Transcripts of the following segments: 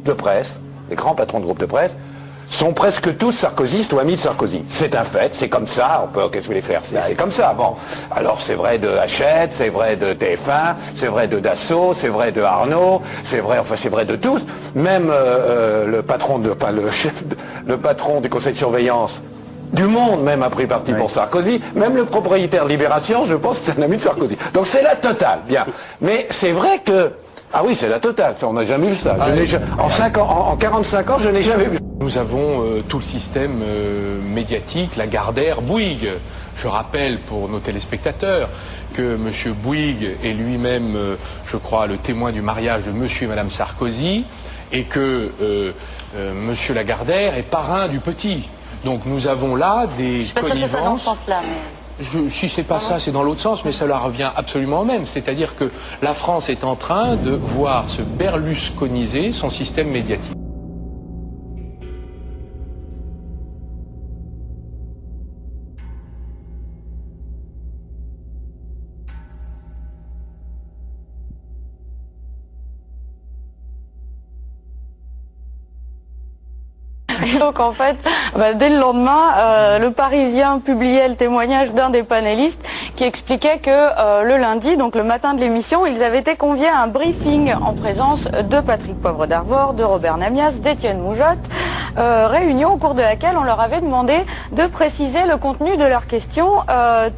de presse, les grands patrons de groupes de presse, sont presque tous sarkozystes ou amis de Sarkozy. C'est un fait, c'est comme ça, qu'est-ce que vous voulez faire, c'est comme ça. Bon, alors c'est vrai de Hachette, c'est vrai de TF1, c'est vrai de Dassault, c'est vrai de Arnaud, c'est vrai, enfin c'est vrai de tous. Même le patron du conseil de surveillance du Monde même a pris parti pour Sarkozy, même le propriétaire de Libération, je pense que c'est un ami de Sarkozy. Donc c'est la totale, bien. Mais c'est vrai que... Ah oui, c'est la totale, ça, on n'a jamais vu ça. En 45 ans, je n'ai jamais vu. Nous avons tout le système médiatique, la Gardère, Bouygues. Je rappelle pour nos téléspectateurs que M. Bouygues est lui-même, je crois, le témoin du mariage de M. et Mme Sarkozy, et que M. Lagardère est parrain du petit. Donc nous avons là des Je suis pas sûre que ce soit dans ce sens-là, mais... Si c'est pas ça, c'est dans l'autre sens, mais ça leur revient absolument au même. C'est-à-dire que la France est en train de voir se berlusconiser son système médiatique. Donc en fait, dès le lendemain, le Parisien publiait le témoignage d'un des panélistes qui expliquait que le lundi, donc le matin de l'émission, ils avaient été conviés à un briefing en présence de Patrick Poivre d'Arvor, de Robert Namias, d'Étienne Moujotte, réunion au cours de laquelle on leur avait demandé de préciser le contenu de leurs questions,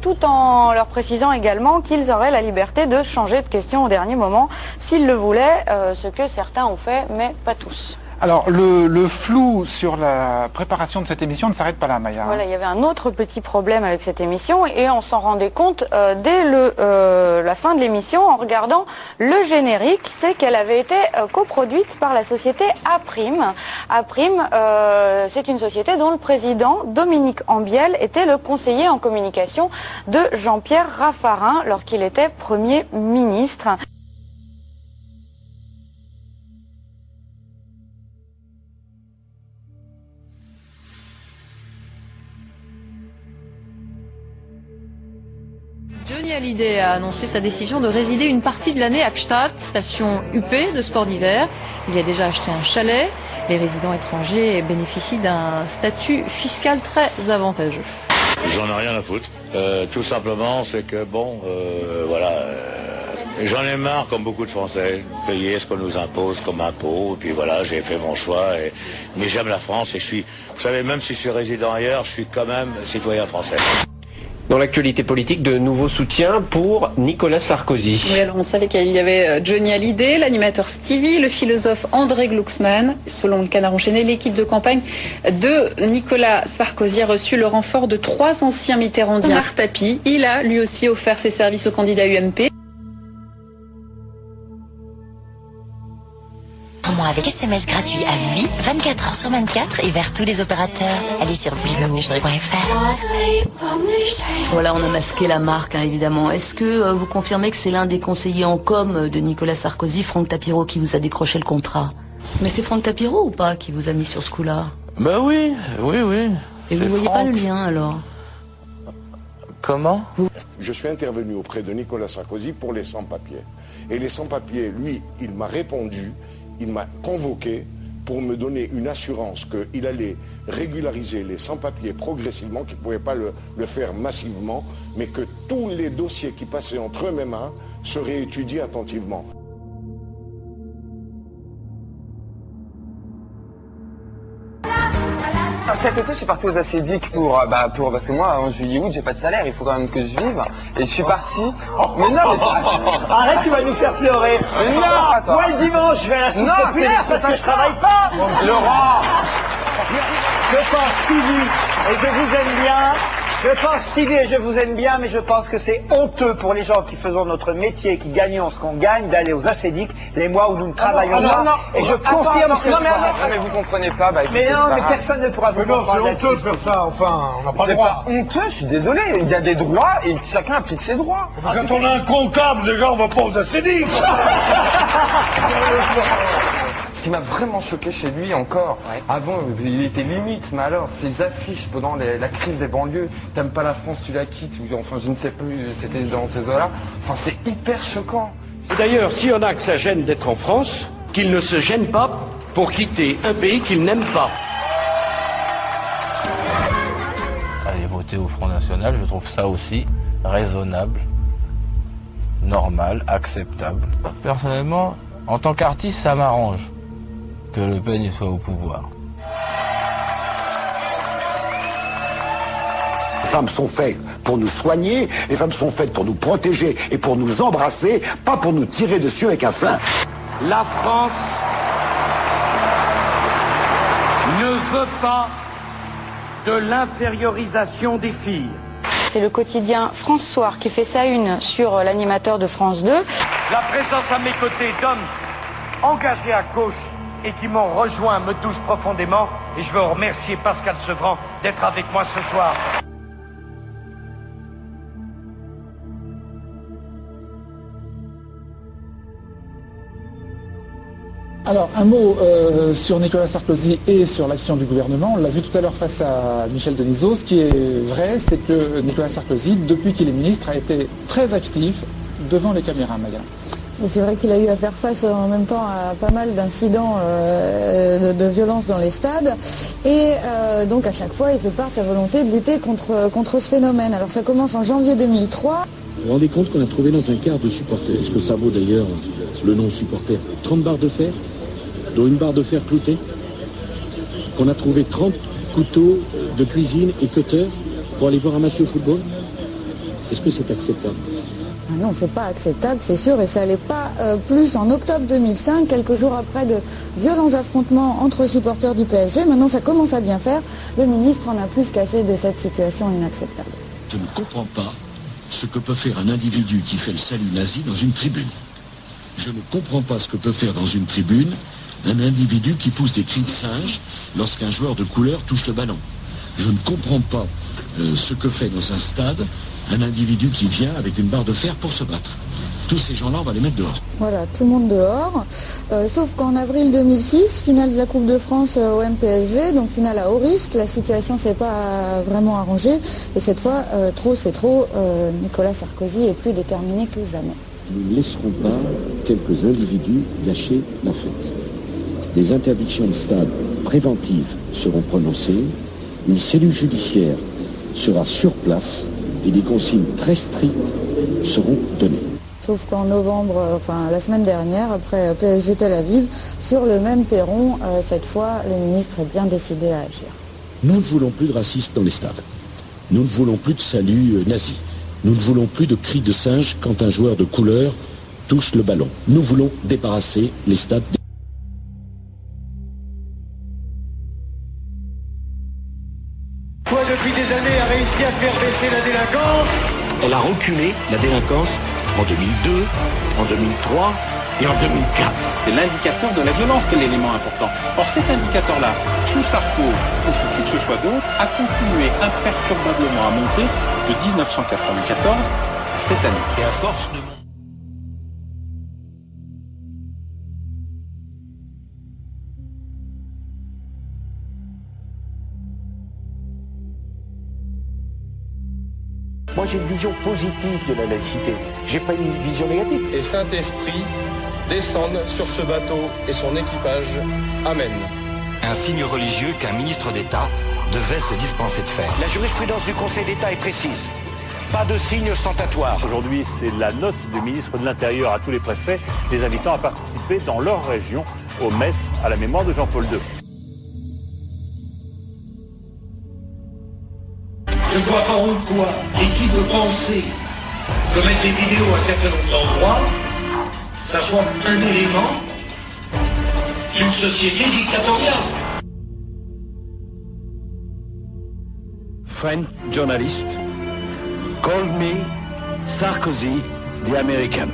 tout en leur précisant également qu'ils auraient la liberté de changer de question au dernier moment s'ils le voulaient, ce que certains ont fait, mais pas tous. Alors, le flou sur la préparation de cette émission ne s'arrête pas là, Maya. Voilà, il y avait un autre petit problème avec cette émission et on s'en rendait compte dès la fin de l'émission en regardant le générique. C'est qu'elle avait été coproduite par la société Aprime. Aprime, c'est une société dont le président, Dominique Ambiel, était le conseiller en communication de Jean-Pierre Raffarin lorsqu'il était Premier ministre. Johnny Hallyday a annoncé sa décision de résider une partie de l'année à Gstaad, station UP de sport d'hiver. Il a déjà acheté un chalet. Les résidents étrangers bénéficient d'un statut fiscal très avantageux. J'en ai rien à foutre. Tout simplement, c'est que bon, voilà, j'en ai marre, comme beaucoup de Français, payer ce qu'on nous impose comme impôt. Et puis voilà, j'ai fait mon choix. Mais j'aime la France et je suis, vous savez, même si je suis résident ailleurs, je suis quand même citoyen français. Dans l'actualité politique, de nouveaux soutiens pour Nicolas Sarkozy. Oui, alors on savait qu'il y avait Johnny Hallyday, l'animateur Stevie, le philosophe André Glucksmann. Selon le Canard enchaîné, l'équipe de campagne de Nicolas Sarkozy a reçu le renfort de 3 anciens mitterrandiens. Omar Tapie, il a lui aussi offert ses services au candidat UMP. Avec SMS gratuit à vie, 24 heures sur 24 et vers tous les opérateurs. Allez sur bienvenue.fr. Voilà, on a masqué la marque, hein, évidemment. Est-ce que vous confirmez que c'est l'un des conseillers en com de Nicolas Sarkozy, Franck Tapiro, qui vous a décroché le contrat? Mais c'est Franck Tapiro ou pas qui vous a mis sur ce coup-là? Bah oui. Et vous voyez pas le lien alors? Comment? Je suis intervenu auprès de Nicolas Sarkozy pour les sans-papiers. Et les sans-papiers, lui, il m'a répondu. Il m'a convoqué pour me donner une assurance qu'il allait régulariser les sans-papiers progressivement, qu'il ne pouvait pas le faire massivement, mais que tous les dossiers qui passaient entre mes mains seraient étudiés attentivement. Cet été, je suis parti aux Acédiques parce que moi, en juillet-août, j'ai pas de salaire, il faut quand même que je vive. Et je suis parti. Mais non, mais arrête, tu vas nous faire pleurer. Mais non, moi le dimanche, je vais à la soupe populaire parce que je travaille pas. Laurent, je pense Stevie et je vous aime bien. Je pense Stevie et je vous aime bien, mais je pense que c'est honteux pour les gens qui faisons notre métier, qui gagnons ce qu'on gagne, d'aller aux Acédiques les mois où nous ne travaillons pas. Et je confirme ce que c'est. Mais vous comprenez pas, mais non, mais personne ne pourra vous comprendre. C'est honteux de faire ça, enfin, on n'a pas le droit. C'est pas honteux, je suis désolé, il y a des droits et chacun applique ses droits. Quand on a un comptable, déjà, on va pas aux Acédiques. Ce qui m'a vraiment choqué chez lui encore, avant il était limite, mais alors ces affiches pendant la crise des banlieues, t'aimes pas la France, tu la quittes, enfin je ne sais plus, c'était dans ces eaux-là, enfin c'est hyper choquant. D'ailleurs, s'il y en a que ça gêne d'être en France, qu'ils ne se gênent pas pour quitter un pays qu'il n'aime pas. Aller voter au Front National, je trouve ça aussi raisonnable, normal, acceptable. Personnellement, en tant qu'artiste, ça m'arrange que Le Pen soit au pouvoir. Les femmes sont faites pour nous soigner, les femmes sont faites pour nous protéger et pour nous embrasser, pas pour nous tirer dessus avec un flingue. La France ne veut pas de l'infériorisation des filles. C'est le quotidien France Soir qui fait sa une sur l'animateur de France 2. La présence à mes côtés d'hommes engagés à gauche et qui m'ont rejoint me touche profondément et je veux remercier Pascal Sevran d'être avec moi ce soir. Alors, un mot sur Nicolas Sarkozy et sur l'action du gouvernement. On l'a vu tout à l'heure face à Michel Denisot. Ce qui est vrai, c'est que Nicolas Sarkozy, depuis qu'il est ministre, a été très actif devant les caméras, Maya. Et c'est vrai qu'il a eu à faire face en même temps à pas mal d'incidents de violence dans les stades. Et donc à chaque fois, il fait part de sa volonté de lutter contre ce phénomène. Alors ça commence en janvier 2003. Vous vous rendez compte qu'on a trouvé dans un quart de supporters, est-ce que ça vaut d'ailleurs le nom supporter, 30 barres de fer, dont une barre de fer cloutée, qu'on a trouvé 30 couteaux de cuisine et cutters pour aller voir un match de football? Est-ce que c'est acceptable? Ah non, c'est pas acceptable, c'est sûr, et ça allait pas plus en octobre 2005, quelques jours après de violents affrontements entre supporters du PSG. Maintenant, ça commence à bien faire. Le ministre en a plus qu'assez de cette situation inacceptable. Je ne comprends pas ce que peut faire un individu qui fait le salut nazi dans une tribune. Je ne comprends pas ce que peut faire dans une tribune un individu qui pousse des cris de singe lorsqu'un joueur de couleur touche le ballon. Je ne comprends pas ce que fait dans un stade un individu qui vient avec une barre de fer pour se battre. Tous ces gens-là, on va les mettre dehors. Voilà, tout le monde dehors. Sauf qu'en avril 2006, finale de la Coupe de France au MPSG, donc finale à haut risque, la situation s'est pas vraiment arrangée. Et cette fois, trop c'est trop, Nicolas Sarkozy est plus déterminé que jamais. Nous ne laisserons pas quelques individus gâcher la fête. Des interdictions de stade préventives seront prononcées, une cellule judiciaire sera sur place et des consignes très strictes seront données. Sauf qu'en novembre, enfin la semaine dernière, après PSG Tel Aviv, sur le même perron, cette fois, le ministre est bien décidé à agir. Nous ne voulons plus de racistes dans les stades. Nous ne voulons plus de salut nazi. Nous ne voulons plus de cris de singe quand un joueur de couleur touche le ballon. Nous voulons débarrasser les stades. Toi, depuis des années, a réussi à faire baisser la délinquance. Elle a reculé, la délinquance, en 2002, en 2003 et en 2004. C'est l'indicateur de la violence qui est l'élément important. Or cet indicateur-là, sous Sarko ou sous qui que ce soit d'autre, a continué imperturbablement à monter de 1994 à cette année. Et à force de Moi, j'ai une vision positive de la laïcité. J'ai pas une vision négative. Et Saint-Esprit descende sur ce bateau et son équipage. Amen. Un signe religieux qu'un ministre d'État devait se dispenser de faire. La jurisprudence du Conseil d'État est précise. Pas de signe ostentatoire. Aujourd'hui, c'est la note du ministre de l'Intérieur à tous les préfets, les invitant à participer dans leur région aux messes à la mémoire de Jean-Paul II. Je ne vois pas en quoi et qui peut penser que mettre des vidéos à certains nombre d'endroits, ça soit un élément d'une société dictatoriale. French journalist called me Sarkozy the American.